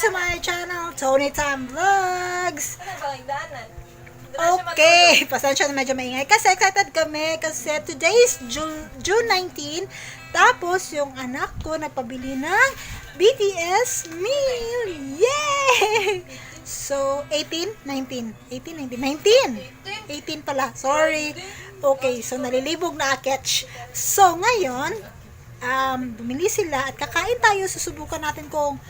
to my channel, Tony Time Vlogs. Okay, pasensya na medyo maingay kasi excited kami kasi today is June 19. Tapos yung anak ko nagpabili ng BTS Meal. Yay! So 18 pala. Sorry. Okay, so nalilibog na catch. So ngayon, bumili sila at kakain tayo. Susubukan natin kung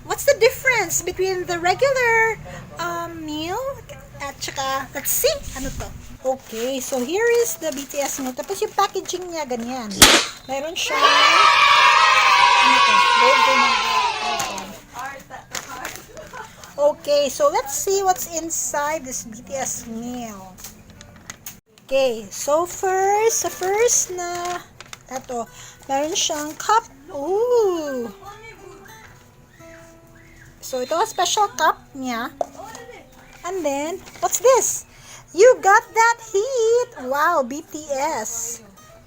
what's the difference between the regular meal at saka, let's see, ano to? Okay, so here is the BTS meal. Tapos yung packaging niya, ganyan. Mayroon siya, ano to? Logo na. Okay, so let's see what's inside this BTS meal. Okay, so first, sa first na, eto, mayroon siyang cup. Ooh! So, ito ang special cup niya. And then, what's this? You got that heat! Wow, BTS!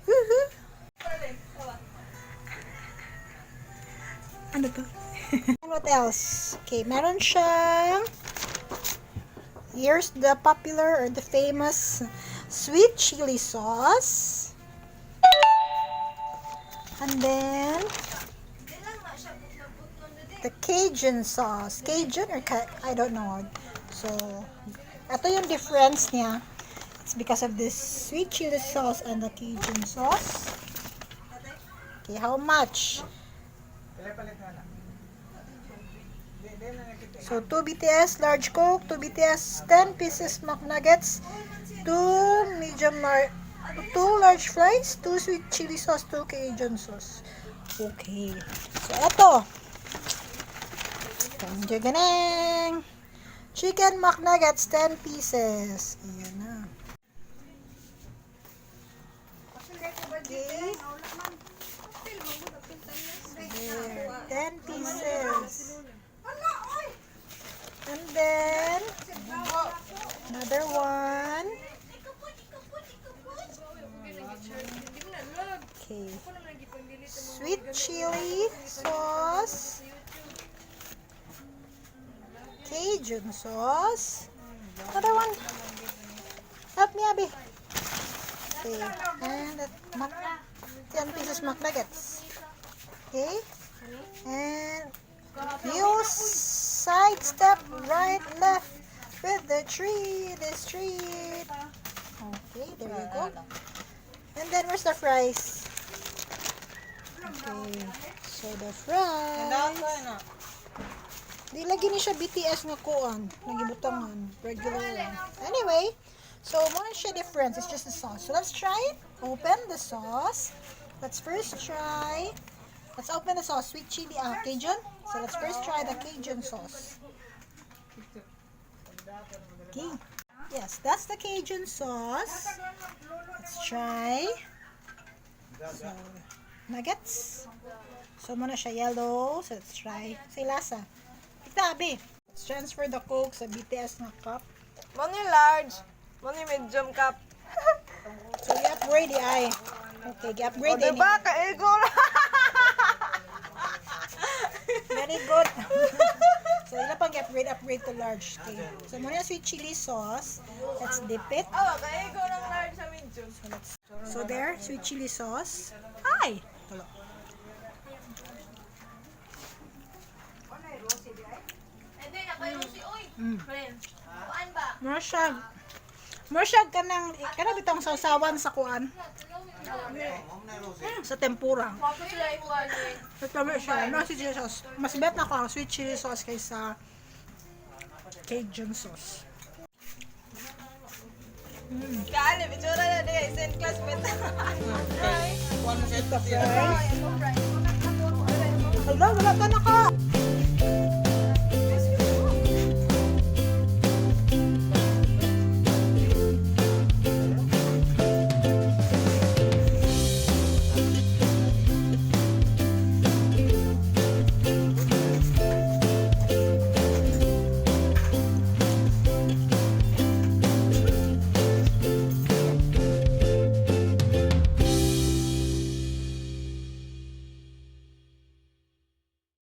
Woohoo! Ano to? And what else? Okay, meron siyang, here's the popular or the famous sweet chili sauce. And then, the Cajun sauce. Cajun or I don't know. So, ito yung difference niya. It's because of this sweet chili sauce and the Cajun sauce. Okay, how much? So, 2 BTS large Coke, 2 BTS 10 pieces McNuggets, 2 medium large, 2 large fries, 2 sweet chili sauce, 2 Cajun sauce. Okay. So, ito. Ganang Chicken McNuggets 10 pieces. Ayan na. Okay. There, 10 pieces. And then another one. Okay. Sweet chili sauce. Cajun sauce. Another one. Help me, Abby. Okay. And 10 pieces McNuggets. Okay. And you sidestep right, left with the treat. This treat. Okay, there you go. And then where's the fries? Okay. So the fries. Di lagi ni siya BTS nga kuan, nagibutangan, regular lang. Anyway, so muna siya difference, it's just the sauce. So let's try it. Open the sauce. Let's first try. Let's open the sauce, sweet chili, Cajun. So let's first try the Cajun sauce. Okay. Yes, that's the Cajun sauce. Let's try. So, nuggets. So muna siya yellow. So let's try. Say lasa. Tabi. Let's transfer the Coke sa BTS na cup. Money large, money medium cup. So, i-upgrade ay. Okay, i-upgrade O, diba? Kaigo lang. Very good. So, ilan pang i-upgrade to large. Okay. So, muna yung sweet chili sauce. Let's dip it. Oh, kaigo lang large sa medium. So, there, sweet chili sauce. Ay! Tulo. Mursyag ka ng, kanang bitang sausawan sa kuan. Sa tempura. Mas bet na ako ang sweet chili sauce kaysa Cajun sauce. Kali, bitura na din. Send classmate. Wala, wala ka na ka.